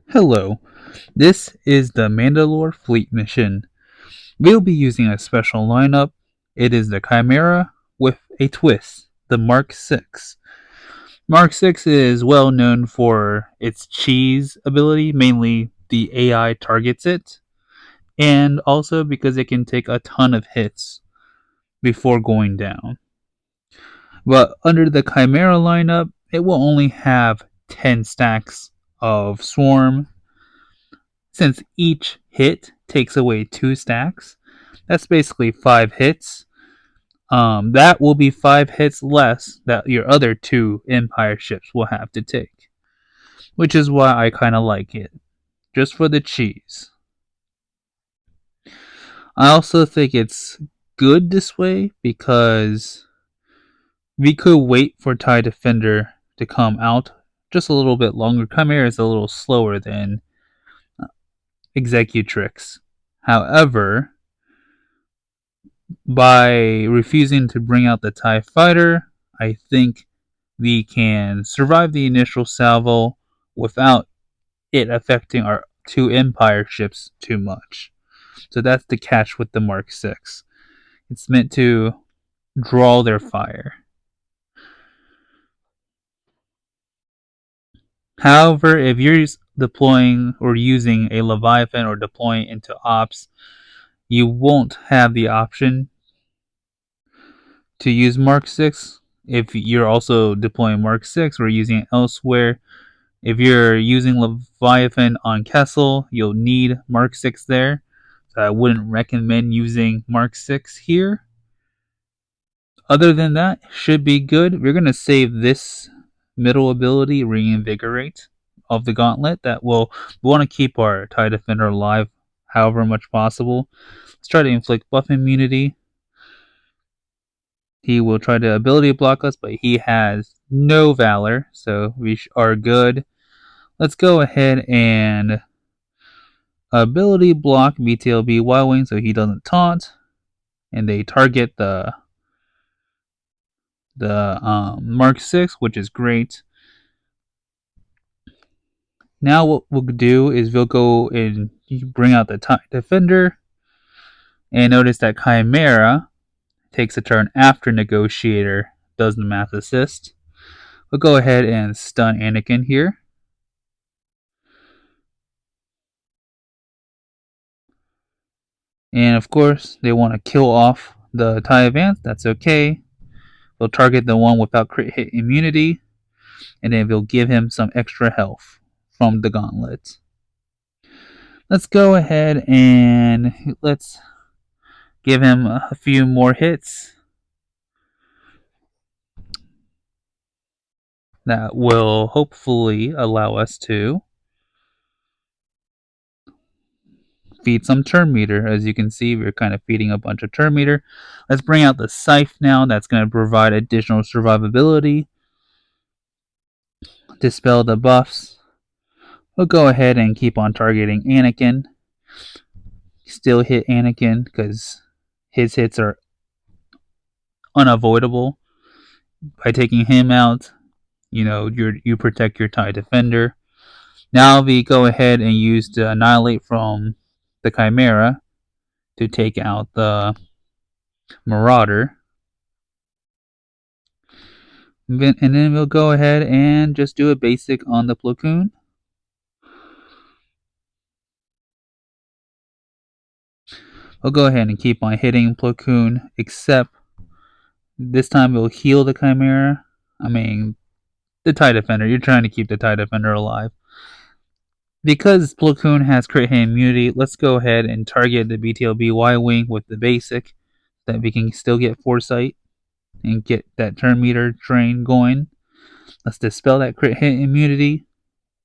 Hello, this is the Mandalore Fleet mission. We'll be using a special lineup. It is the Chimera with a twist, the Mark 6. Mark 6 is well known for its cheese ability, mainly the AI targets it, and also because it can take a ton of hits before going down. But under the Chimera lineup, it will only have 10 stacks of Swarm. Since each hit takes away 2 stacks, that's basically 5 hits. That will be 5 hits less that your other 2 Empire ships will have to take. Which is why I kind of like it. Just for the cheese. I also think it's good this way because we could wait for TIE Defender to come out just a little bit longer. Chimera is a little slower than Executrix. However, by refusing to bring out the TIE Fighter, I think we can survive the initial salvo without it affecting our 2 Empire ships too much. So that's the catch with the Mark 6. It's meant to draw their fire. However, if you're deploying or using a Leviathan or deploying into ops, you won't have the option to use Mark 6 if you're also deploying Mark 6 or using it elsewhere. If you're using Leviathan on Kessel, you'll need Mark 6 there. So I wouldn't recommend using Mark 6 here. Other than that, should be good. We're going to save this middle ability, Reinvigorate, of the Gauntlet. That will we want to keep our TIE Defender alive however much possible. Let's try to inflict buff immunity. He will try to ability block us, but he has no Valor, so we are good. Let's go ahead and ability block BTLB Y-Wing so he doesn't taunt, and they target the Mark 6, which is great. Now what we'll do is we'll go and bring out the TIE Defender, and notice that Chimera takes a turn after Negotiator does the math assist. We'll go ahead and stun Anakin here. And of course, they want to kill off the TIE Advance. That's okay. They'll target the one without crit hit immunity, and then they'll give him some extra health from the gauntlet. Let's go ahead and let's give him a few more hits. That will hopefully allow us to feed some turn meter. As you can see, we're kind of feeding a bunch of turn meter. Let's bring out the Scythe now. That's going to provide additional survivability. Dispel the buffs. We'll go ahead and keep on targeting Anakin. Still hit Anakin because his hits are unavoidable. By taking him out, you protect your TIE Defender. Now we go ahead and use the Annihilate from the Chimera to take out the Marauder. And then we'll go ahead and just do a basic on the Plo Koon. We'll go ahead and keep on hitting Plo Koon, except this time we'll heal the Chimera. I mean, the TIE Defender. You're trying to keep the TIE Defender alive. Because Plo Koon has crit hit immunity, let's go ahead and target the BTLB Y-Wing with the basic, that we can still get Foresight and get that turn meter train going. Let's dispel that crit hit immunity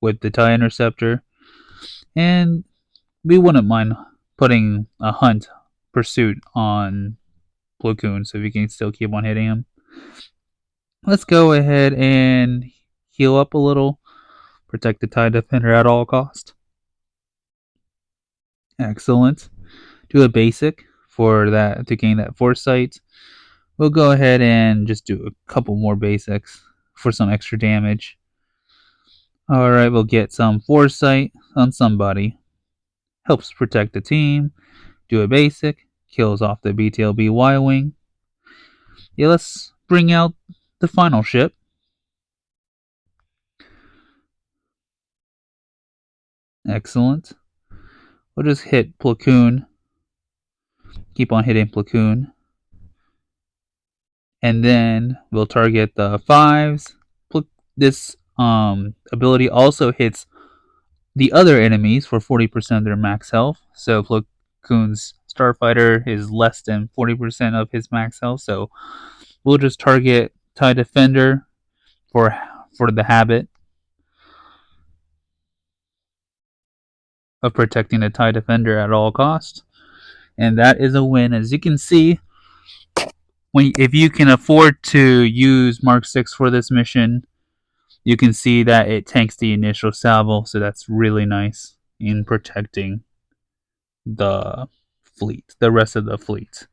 with the TIE Interceptor. And we wouldn't mind putting a hunt pursuit on Plo Koon so we can still keep on hitting him. Let's go ahead and heal up a little. Protect the TIE Defender at all cost. Excellent. Do a basic for that to gain that Foresight. We'll go ahead and just do a couple more basics for some extra damage. Alright, we'll get some foresight on somebody. Helps protect the team. Do a basic. Kills off the BTLB Y-Wing. Yeah, let's bring out the final ship. Excellent. We'll just hit Platoon. Keep on hitting Platoon. And then we'll target the 5s. This ability also hits the other enemies for 40% of their max health. So Platoon's Starfighter is less than 40% of his max health. So we'll just target TIE Defender for the habit of protecting the TIE Defender at all costs. And that is a win. As you can see, if you can afford to use Mark 6 for this mission, you can see that it tanks the initial salvo, so that's really nice in protecting the fleet, the rest of the fleet.